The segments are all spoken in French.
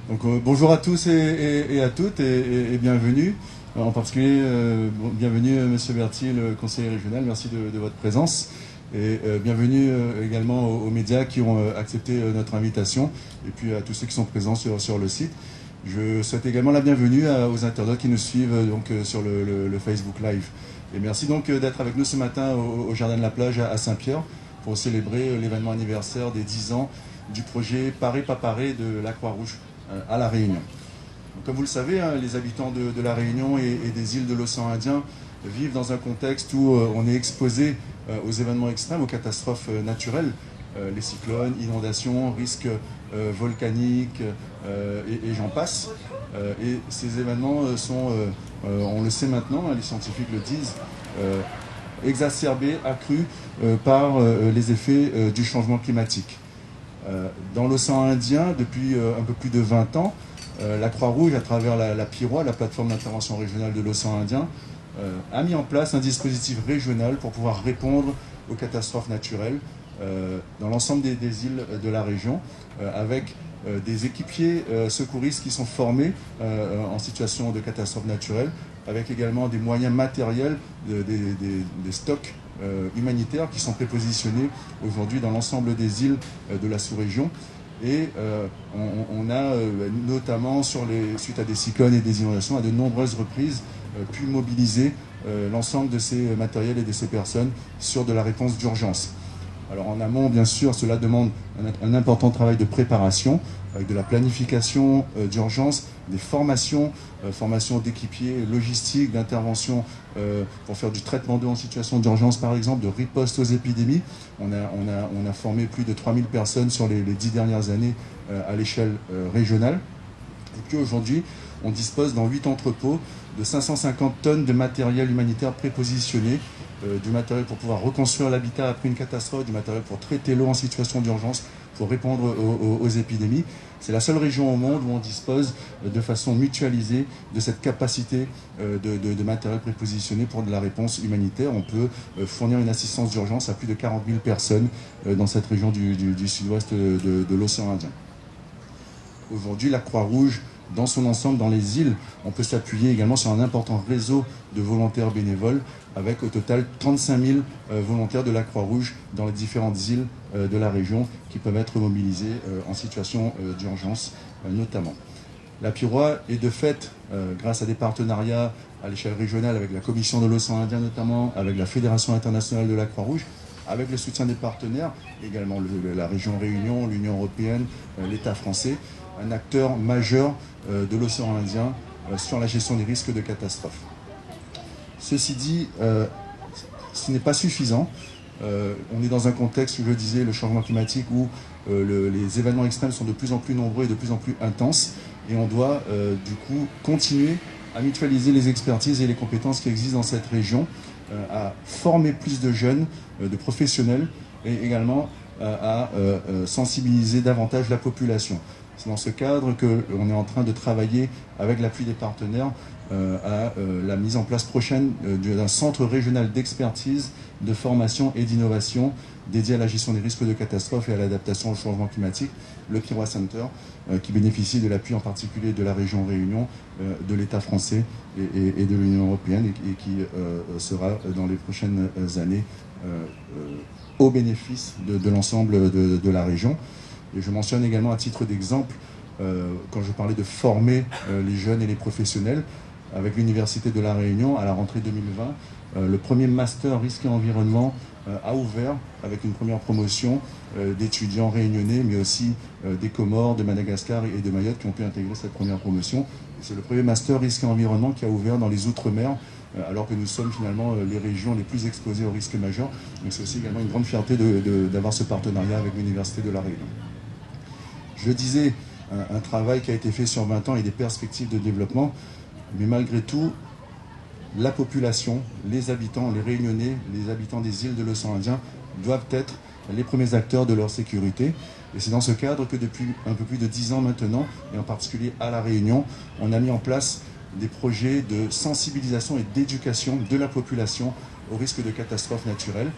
Donc bonjour à tous et à toutes et bienvenue. En particulier, bienvenue Monsieur Berthier, le conseiller régional, merci de votre présence. Et bienvenue également aux médias qui ont accepté notre invitation et puis à tous ceux qui sont présents sur le site. Je souhaite également la bienvenue aux internautes qui nous suivent donc, sur le Facebook Live. Et merci donc d'être avec nous ce matin au Jardin de la Plage à Saint-Pierre pour célébrer l'événement anniversaire des 10 ans du projet Paré pas paré de la Croix-Rouge à La Réunion. Donc, comme vous le savez, les habitants de La Réunion et des îles de l'océan Indien vivent dans un contexte où on est exposé aux événements extrêmes, aux catastrophes naturelles, les cyclones, inondations, risques volcaniques et j'en passe. Et ces événements sont, on le sait maintenant, les scientifiques le disent, exacerbés, accrus par les effets du changement climatique. Dans l'océan Indien, depuis un peu plus de 20 ans, la Croix-Rouge, à travers la PIROA, la plateforme d'intervention régionale de l'océan Indien, a mis en place un dispositif régional pour pouvoir répondre aux catastrophes naturelles dans l'ensemble des îles de la région, avec des équipiers secouristes qui sont formés en situation de catastrophe naturelle, avec également des moyens matériels, des stocks humanitaires qui sont prépositionnés aujourd'hui dans l'ensemble des îles de la sous-région. Et on a notamment, suite à des cyclones et des inondations, à de nombreuses reprises, pu mobiliser l'ensemble de ces matériels et de ces personnes sur de la réponse d'urgence. Alors en amont, bien sûr, cela demande un important travail de préparation, avec de la planification d'urgence, des formations d'équipiers logistiques, d'intervention pour faire du traitement d'eau en situation d'urgence, par exemple, de riposte aux épidémies. On a formé plus de 3000 personnes sur les 10 dernières années à l'échelle régionale. Et puis aujourd'hui, on dispose dans 8 entrepôts de 550 tonnes de matériel humanitaire prépositionné, du matériel pour pouvoir reconstruire l'habitat après une catastrophe, du matériel pour traiter l'eau en situation d'urgence, pour répondre aux épidémies. C'est la seule région au monde où on dispose de façon mutualisée de cette capacité de matériel prépositionné pour de la réponse humanitaire. On peut fournir une assistance d'urgence à plus de 40 000 personnes dans cette région du sud-ouest de l'océan Indien. Aujourd'hui, la Croix-Rouge, dans son ensemble, dans les îles, on peut s'appuyer également sur un important réseau de volontaires bénévoles, avec au total 35 000 volontaires de la Croix-Rouge dans les différentes îles de la région qui peuvent être mobilisés en situation d'urgence notamment. La PIROA est de fait, grâce à des partenariats à l'échelle régionale avec la Commission de l'océan Indien notamment, avec la Fédération internationale de la Croix-Rouge, avec le soutien des partenaires, également la région Réunion, l'Union européenne, l'État français, un acteur majeur de l'océan Indien sur la gestion des risques de catastrophe. Ceci dit, ce n'est pas suffisant. On est dans un contexte où, je disais, le changement climatique, où les événements extrêmes sont de plus en plus nombreux et de plus en plus intenses. Et on doit, du coup, continuer à mutualiser les expertises et les compétences qui existent dans cette région, à former plus de jeunes, de professionnels, et également à sensibiliser davantage la population. C'est dans ce cadre qu'on est en train de travailler avec l'appui des partenaires à la mise en place prochaine d'un centre régional d'expertise, de formation et d'innovation dédié à la gestion des risques de catastrophe et à l'adaptation au changement climatique, le PIROA Center, qui bénéficie de l'appui en particulier de la région Réunion, de l'État français et de l'Union européenne et qui sera dans les prochaines années au bénéfice de l'ensemble de la région. Et je mentionne également à titre d'exemple, quand je parlais de former les jeunes et les professionnels, avec l'Université de La Réunion, à la rentrée 2020, le premier master risque et environnement a ouvert avec une première promotion d'étudiants réunionnais, mais aussi des Comores, de Madagascar et de Mayotte qui ont pu intégrer cette première promotion. C'est le premier master risque et environnement qui a ouvert dans les Outre-mer, alors que nous sommes finalement les régions les plus exposées aux risques majeurs. Donc c'est aussi également une grande fierté d'avoir ce partenariat avec l'Université de La Réunion. Je disais, un travail qui a été fait sur 20 ans et des perspectives de développement, mais malgré tout, la population, les habitants, les Réunionnais, les habitants des îles de l'océan Indien doivent être les premiers acteurs de leur sécurité. Et c'est dans ce cadre que depuis un peu plus de 10 ans maintenant, et en particulier à La Réunion, on a mis en place des projets de sensibilisation et d'éducation de la population aux risques de catastrophes naturelles.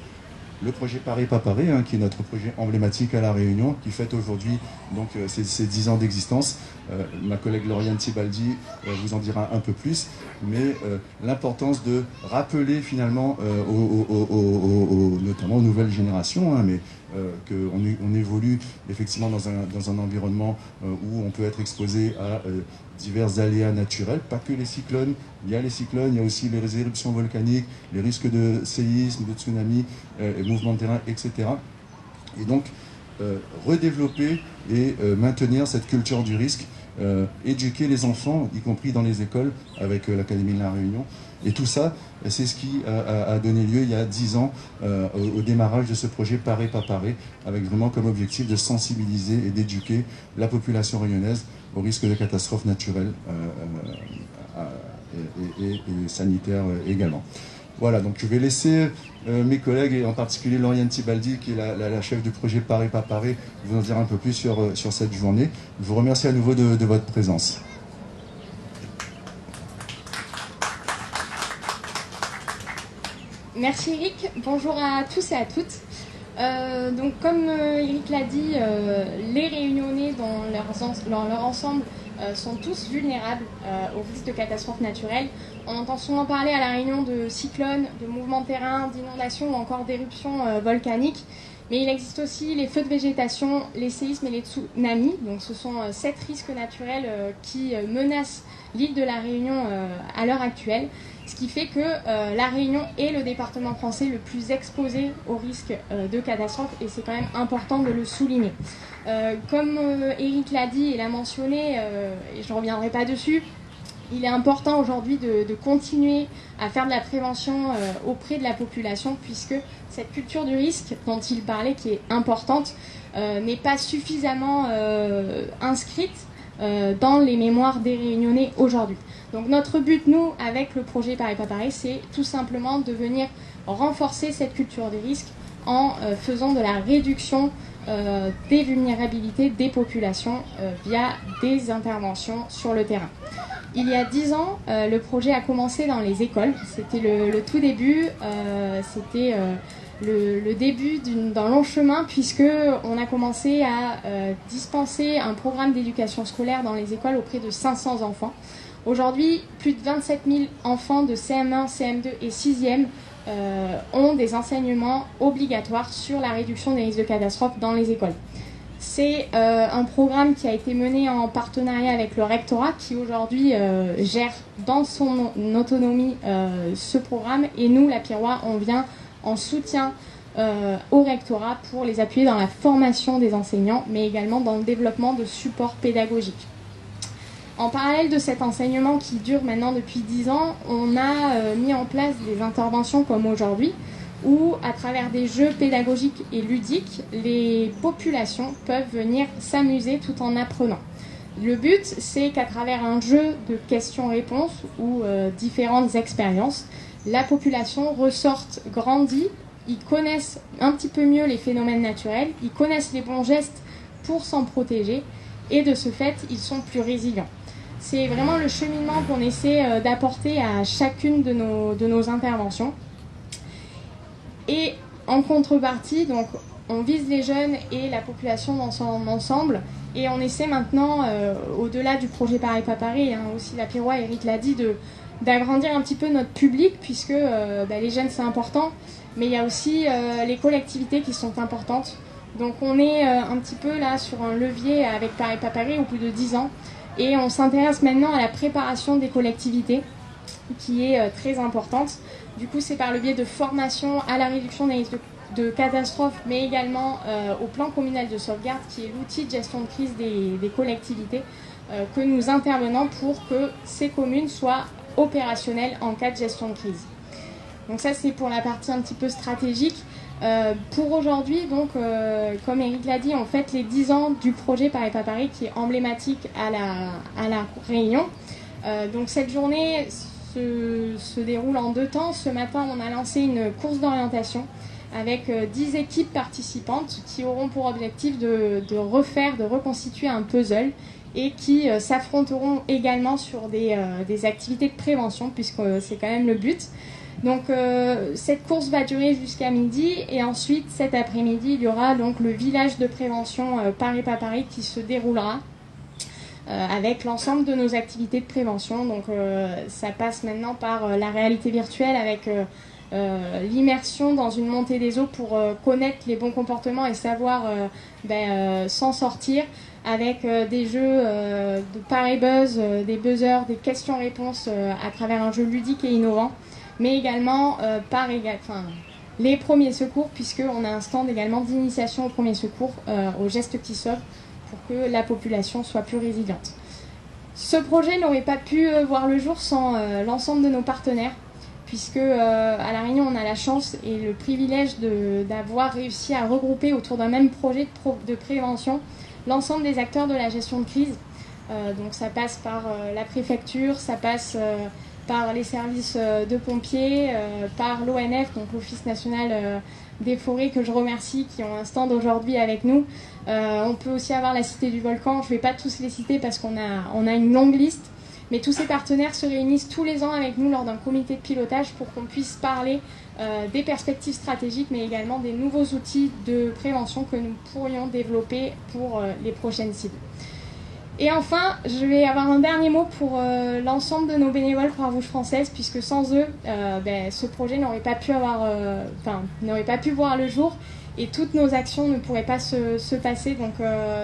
le projet Paris pas Paris, qui est notre projet emblématique à La Réunion, qui fête aujourd'hui donc ses 10 ans d'existence. Ma collègue Lauriane Tibaldi vous en dira un peu plus, mais l'importance de rappeler finalement notamment aux nouvelles générations, mais qu'on évolue effectivement dans un environnement où on peut être exposé à divers aléas naturels, pas que les cyclones. Il y a les cyclones, il y a aussi les éruptions volcaniques, les risques de séisme, de tsunami, mouvements de terrain, etc. Et donc, redévelopper et maintenir cette culture du risque, éduquer les enfants, y compris dans les écoles, avec l'Académie de La Réunion. Et tout ça, c'est ce qui a donné lieu il y a 10 ans au démarrage de ce projet Paris pas Paris, avec vraiment comme objectif de sensibiliser et d'éduquer la population réunionnaise au risque de catastrophes naturelles et sanitaires également. Voilà, donc je vais laisser mes collègues, et en particulier Lauriane Tibaldi, qui est la chef du projet Paris pas Paris, vous en dire un peu plus sur cette journée. Je vous remercie à nouveau de votre présence. Merci Eric, bonjour à tous et à toutes. Donc comme Eric l'a dit, les Réunionnais dans leur ensemble sont tous vulnérables au risque de catastrophes naturelles. On entend souvent parler à La Réunion de cyclones, de mouvements de terrain, d'inondations ou encore d'éruptions volcaniques. Mais il existe aussi les feux de végétation, les séismes et les tsunamis. Donc ce sont 7 risques naturels qui menacent l'île de La Réunion à l'heure actuelle. Ce qui fait que La Réunion est le département français le plus exposé au risque de catastrophe, et c'est quand même important de le souligner. Comme Eric l'a dit et l'a mentionné, et je ne reviendrai pas dessus, il est important aujourd'hui de continuer à faire de la prévention auprès de la population, puisque cette culture du risque dont il parlait, qui est importante, n'est pas suffisamment inscrite dans les mémoires des Réunionnais aujourd'hui. Donc notre but, nous, avec le projet Paris pas Paris, c'est tout simplement de venir renforcer cette culture des risques en faisant de la réduction des vulnérabilités des populations via des interventions sur le terrain. Il y a 10 ans, le projet a commencé dans les écoles. C'était le tout début, c'était le début d'un long chemin, puisqu'on a commencé à dispenser un programme d'éducation scolaire dans les écoles auprès de 500 enfants. Aujourd'hui, plus de 27 000 enfants de CM1, CM2 et 6e ont des enseignements obligatoires sur la réduction des risques de catastrophe dans les écoles. C'est un programme qui a été mené en partenariat avec le rectorat, qui aujourd'hui gère dans son autonomie ce programme, et nous, la Piroie, on vient en soutien au rectorat pour les appuyer dans la formation des enseignants, mais également dans le développement de supports pédagogiques. En parallèle de cet enseignement qui dure maintenant depuis 10 ans, on a mis en place des interventions comme aujourd'hui, où à travers des jeux pédagogiques et ludiques, les populations peuvent venir s'amuser tout en apprenant. Le but, c'est qu'à travers un jeu de questions-réponses ou différentes expériences, la population ressorte grandie, ils connaissent un petit peu mieux les phénomènes naturels, ils connaissent les bons gestes pour s'en protéger, et de ce fait, ils sont plus résilients. C'est vraiment le cheminement qu'on essaie d'apporter à chacune de nos interventions. Et en contrepartie, donc, on vise les jeunes et la population dans son ensemble, et on essaie maintenant, au-delà du projet Paris pas Paris, aussi la Piroie, Eric l'a dit, d'agrandir un petit peu notre public, puisque les jeunes c'est important, mais il y a aussi les collectivités qui sont importantes. Donc on est un petit peu là sur un levier avec Paris pas Paris au bout de 10 ans, et on s'intéresse maintenant à la préparation des collectivités, qui est très importante. Du coup, c'est par le biais de formation à la réduction des risques de catastrophes, mais également au plan communal de sauvegarde, qui est l'outil de gestion de crise des collectivités, que nous intervenons pour que ces communes soient opérationnelles en cas de gestion de crise. Donc ça, c'est pour la partie un petit peu stratégique. Pour aujourd'hui, donc, comme Eric l'a dit, on fête les 10 ans du projet Paris pas Paris, qui est emblématique à la Réunion. Donc cette journée se déroule en 2 temps. Ce matin, on a lancé une course d'orientation avec 10 équipes participantes qui auront pour objectif de reconstituer un puzzle, et qui s'affronteront également sur des activités de prévention, puisque c'est quand même le but. Donc cette course va durer jusqu'à midi et ensuite cet après-midi il y aura donc le village de prévention Paris pas Paris qui se déroulera avec l'ensemble de nos activités de prévention. Donc ça passe maintenant par la réalité virtuelle avec l'immersion dans une montée des eaux pour connaître les bons comportements et savoir s'en sortir avec des jeux de pari buzz, des buzzers, des questions-réponses à travers un jeu ludique et innovant, mais également les premiers secours, puisqu'on a un stand également d'initiation aux premiers secours, aux gestes qui sauvent, pour que la population soit plus résiliente. Ce projet n'aurait pas pu voir le jour sans l'ensemble de nos partenaires, puisque à La Réunion, on a la chance et le privilège d'avoir réussi à regrouper autour d'un même projet de prévention l'ensemble des acteurs de la gestion de crise. Donc ça passe par la préfecture, ça passe par les services de pompiers, par l'ONF, donc l'Office national des forêts, que je remercie, qui ont un stand aujourd'hui avec nous. On peut aussi avoir la Cité du Volcan, je ne vais pas tous les citer parce qu'on a une longue liste, mais tous ces partenaires se réunissent tous les ans avec nous lors d'un comité de pilotage pour qu'on puisse parler des perspectives stratégiques, mais également des nouveaux outils de prévention que nous pourrions développer pour les prochaines cibles. Et enfin, je vais avoir un dernier mot pour l'ensemble de nos bénévoles Croix-Rouge française, puisque sans eux, ce projet n'aurait pas pu voir le jour et toutes nos actions ne pourraient pas se passer. Donc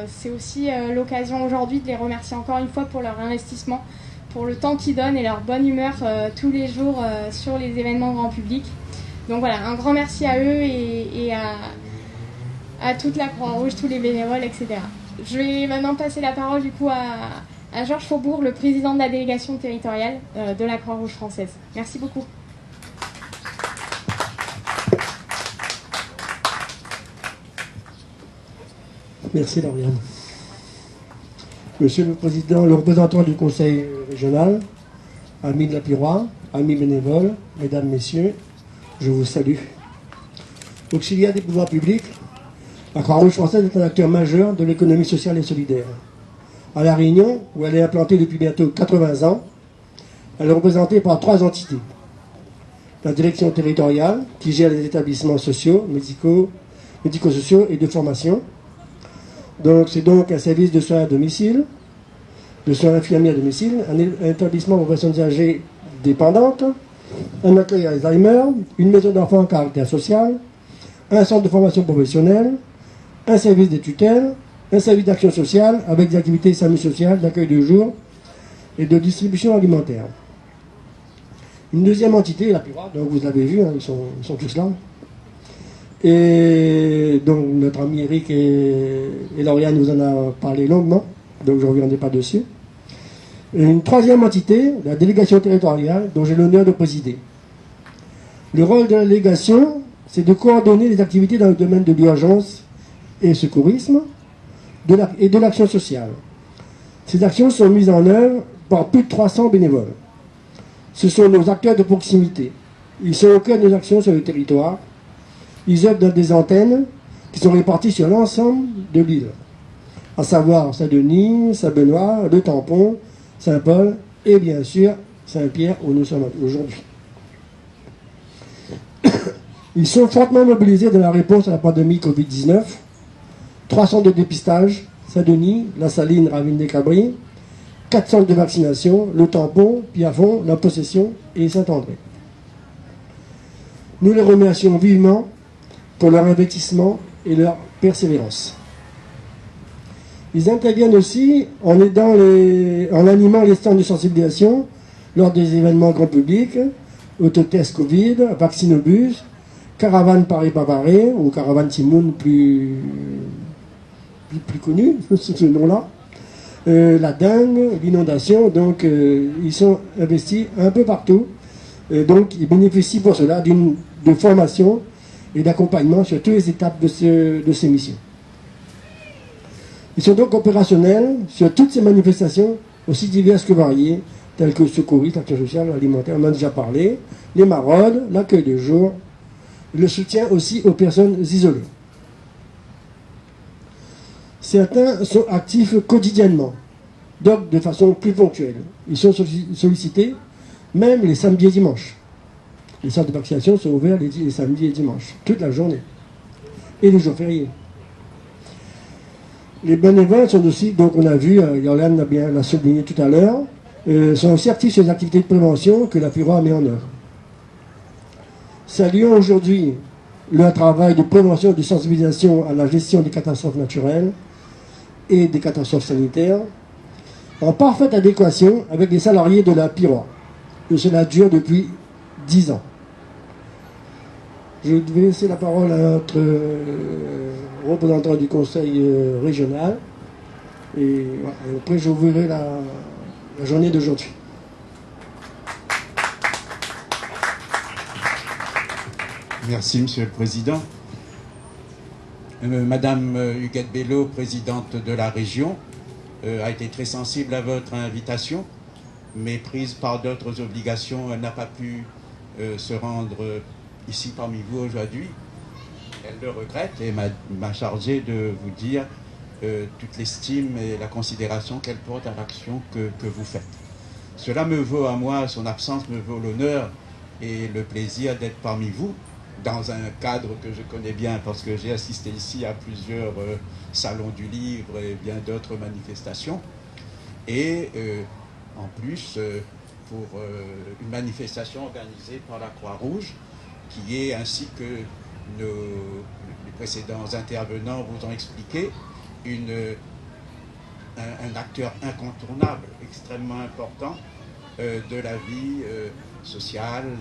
c'est aussi l'occasion aujourd'hui de les remercier encore une fois pour leur investissement, pour le temps qu'ils donnent et leur bonne humeur tous les jours sur les événements grand public. Donc voilà, un grand merci à eux et à toute la Croix-Rouge, tous les bénévoles, etc. Je vais maintenant passer la parole du coup à Georges Faubourg, le président de la délégation territoriale de la Croix-Rouge française. Merci beaucoup. Merci Lauriane. Monsieur le Président, le représentant du Conseil régional, amis de la Piroie, amis bénévoles, mesdames, messieurs, je vous salue. Auxiliaire des pouvoirs publics, la Croix-Rouge française est un acteur majeur de l'économie sociale et solidaire. À La Réunion, où elle est implantée depuis bientôt 80 ans, elle est représentée par 3 entités. La direction territoriale, qui gère les établissements sociaux, médico-sociaux et de formation. C'est donc un service de soins à domicile, de soins infirmiers à domicile, un établissement pour personnes âgées dépendantes, un accueil Alzheimer, une maison d'enfants à caractère social, un centre de formation professionnelle, un service des tutelles, un service d'action sociale avec des activités SAMU sociales, d'accueil de jour et de distribution alimentaire. Une deuxième entité, la Piroie, donc vous l'avez vu, ils sont tous là. Et donc notre ami Eric et Lauriane nous en a parlé longuement, donc je ne reviendrai pas dessus. Et une troisième entité, la délégation territoriale, dont j'ai l'honneur de présider. Le rôle de la délégation, c'est de coordonner les activités dans le domaine de l'urgence et secourisme et de l'action sociale. Ces actions sont mises en œuvre par plus de 300 bénévoles. Ce sont nos acteurs de proximité. Ils sont au cœur de nos actions sur le territoire. Ils œuvrent dans des antennes qui sont réparties sur l'ensemble de l'île, à savoir Saint-Denis, Saint-Benoît, Le Tampon, Saint-Paul et bien sûr Saint-Pierre où nous sommes aujourd'hui. Ils sont fortement mobilisés dans la réponse à la pandémie Covid-19. 3 centres de dépistage, Saint-Denis, La Saline, Ravine-des-Cabris, 4 centres de vaccination, Le Tampon, Pierrefonds, La Possession et Saint-André. Nous les remercions vivement pour leur investissement et leur persévérance. Ils interviennent aussi en animant les stands de sensibilisation lors des événements grand public, autotest Covid, vaccinobus, caravane Paris-Paparé, ou caravane Timoun plus connu, ce nom-là, la dengue, l'inondation, donc ils sont investis un peu partout, donc ils bénéficient pour cela de formation et d'accompagnement sur toutes les étapes de ces missions. Ils sont donc opérationnels sur toutes ces manifestations, aussi diverses que variées, telles que le secourisme, l'action sociale, l'alimentaire, on en a déjà parlé, les maraudes, l'accueil de jour, le soutien aussi aux personnes isolées. Certains sont actifs quotidiennement, donc de façon plus ponctuelle. Ils sont sollicités même les samedis et dimanches. Les centres de vaccination sont ouverts les samedis et dimanches, toute la journée, et les jours fériés. Les bénévoles sont aussi, donc on a vu, Yolande l'a souligné tout à l'heure, sont aussi actifs sur les activités de prévention que la PIROA met en œuvre. Saluons aujourd'hui leur travail de prévention et de sensibilisation à la gestion des catastrophes naturelles et des catastrophes sanitaires, en parfaite adéquation avec les salariés de la PIROA. Et cela dure depuis 10 ans. Je vais laisser la parole à notre représentant du conseil régional. Et après, je ouvrirai la journée d'aujourd'hui. Merci, Monsieur le Président. Madame Huguette Bello, présidente de la région, a été très sensible à votre invitation, mais prise par d'autres obligations, elle n'a pas pu se rendre ici parmi vous aujourd'hui. Elle le regrette et m'a chargé de vous dire toute l'estime et la considération qu'elle porte à l'action que vous faites. Cela me vaut à moi, son absence me vaut l'honneur et le plaisir d'être parmi vous, dans un cadre que je connais bien parce que j'ai assisté ici à plusieurs salons du livre et bien d'autres manifestations. Et en plus, pour une manifestation organisée par la Croix-Rouge, qui est, ainsi que les précédents intervenants vous ont expliqué, un acteur incontournable, extrêmement important de la vie sociale,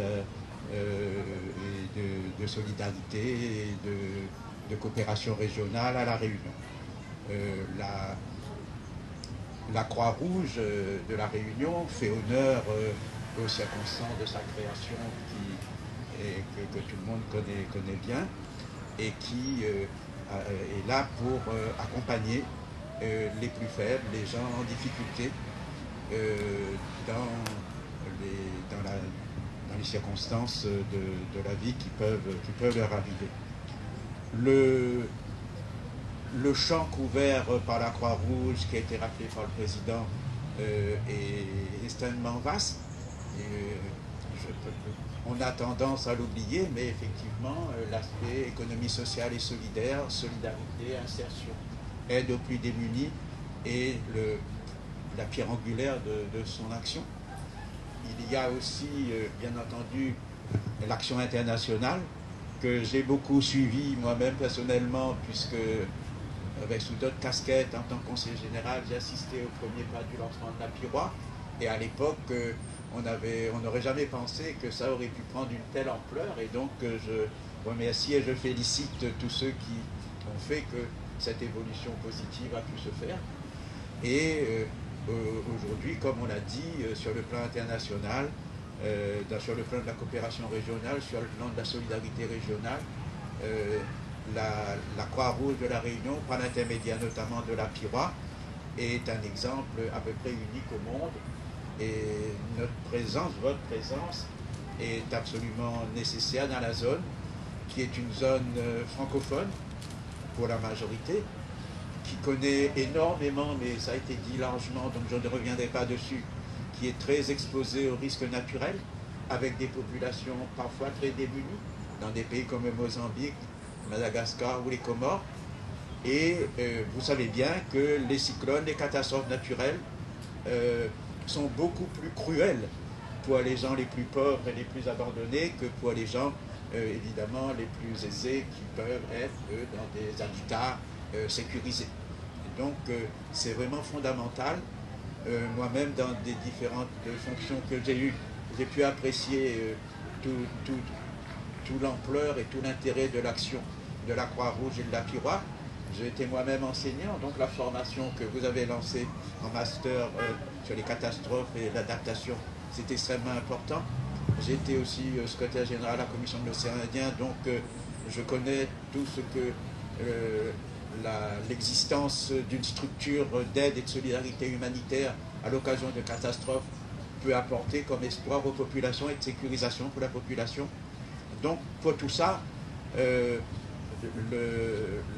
et de solidarité et de coopération régionale à La Réunion. La Croix-Rouge de La Réunion fait honneur aux circonstances de sa création que tout le monde connaît bien et qui est là pour accompagner les plus faibles, les gens en difficulté dans les circonstances de la vie qui peuvent leur arriver. Le champ couvert par la Croix-Rouge, qui a été rappelé par le Président, est extrêmement vaste. On a tendance à l'oublier, mais effectivement, l'aspect économie sociale et solidaire, solidarité, insertion, aide aux plus démunis est la pierre angulaire de son action. Il y a aussi, bien entendu, l'action internationale que j'ai beaucoup suivie moi-même personnellement, puisque sous d'autres casquettes, en tant que conseiller général, j'ai assisté au premier pas du lancement de la PIROA. Et à l'époque, on n'aurait jamais pensé que ça aurait pu prendre une telle ampleur. Et donc, je remercie et je félicite tous ceux qui ont fait que cette évolution positive a pu se faire. Et aujourd'hui, comme on l'a dit, sur le plan international, sur le plan de la coopération régionale, sur le plan de la solidarité régionale, la Croix-Rouge de La Réunion, par l'intermédiaire notamment de la PIROA, est un exemple à peu près unique au monde. Et notre présence, votre présence, est absolument nécessaire dans la zone, qui est une zone francophone pour la majorité, qui connaît énormément, mais ça a été dit largement, donc je ne reviendrai pas dessus, qui est très exposée aux risques naturels, avec des populations parfois très démunies, dans des pays comme le Mozambique, Madagascar ou les Comores. Et vous savez bien que les cyclones, les catastrophes naturelles sont beaucoup plus cruelles pour les gens les plus pauvres et les plus abandonnés que pour les gens, évidemment, les plus aisés qui peuvent être, dans des habitats sécurisés. Et donc, c'est vraiment fondamental. Moi-même, dans des différentes fonctions que j'ai eues, j'ai pu apprécier toute l'ampleur et tout l'intérêt de l'action de la Croix-Rouge et de la PIROA. J'ai été moi-même enseignant, donc la formation que vous avez lancée en master sur les catastrophes et l'adaptation, c'est extrêmement important. J'ai été aussi secrétaire général à la Commission de l'océan Indien, donc je connais tout ce que l'existence d'une structure d'aide et de solidarité humanitaire à l'occasion de catastrophes peut apporter comme espoir aux populations et de sécurisation pour la population. Donc pour tout ça,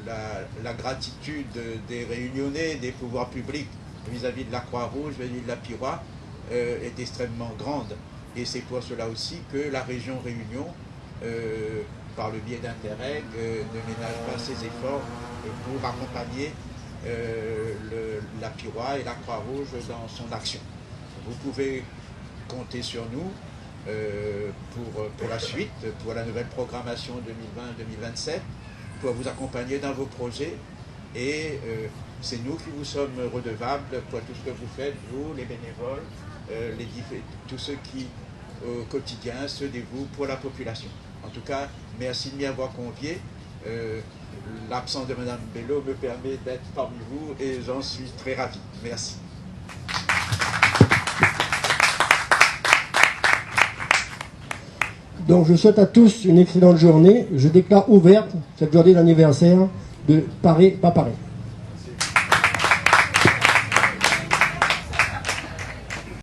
la gratitude des Réunionnais, des pouvoirs publics vis-à-vis de la Croix-Rouge, vis-à-vis de la PIROA est extrêmement grande. Et c'est pour cela aussi que la région Réunion, par le biais d'Interreg, ne ménage pas ses efforts pour accompagner la Piroie et la Croix-Rouge dans son action. Vous pouvez compter sur nous pour la suite, pour la nouvelle programmation 2020-2027, pour vous accompagner dans vos projets. Et c'est nous qui vous sommes redevables pour tout ce que vous faites, vous, les bénévoles, tous ceux qui, au quotidien, se dévouent pour la population. En tout cas, merci de m'y avoir convié. L'absence de Mme Bello me permet d'être parmi vous et j'en suis très ravi. Merci. Donc je souhaite à tous une excellente journée. Je déclare ouverte cette journée d'anniversaire de Paris, pas Paris.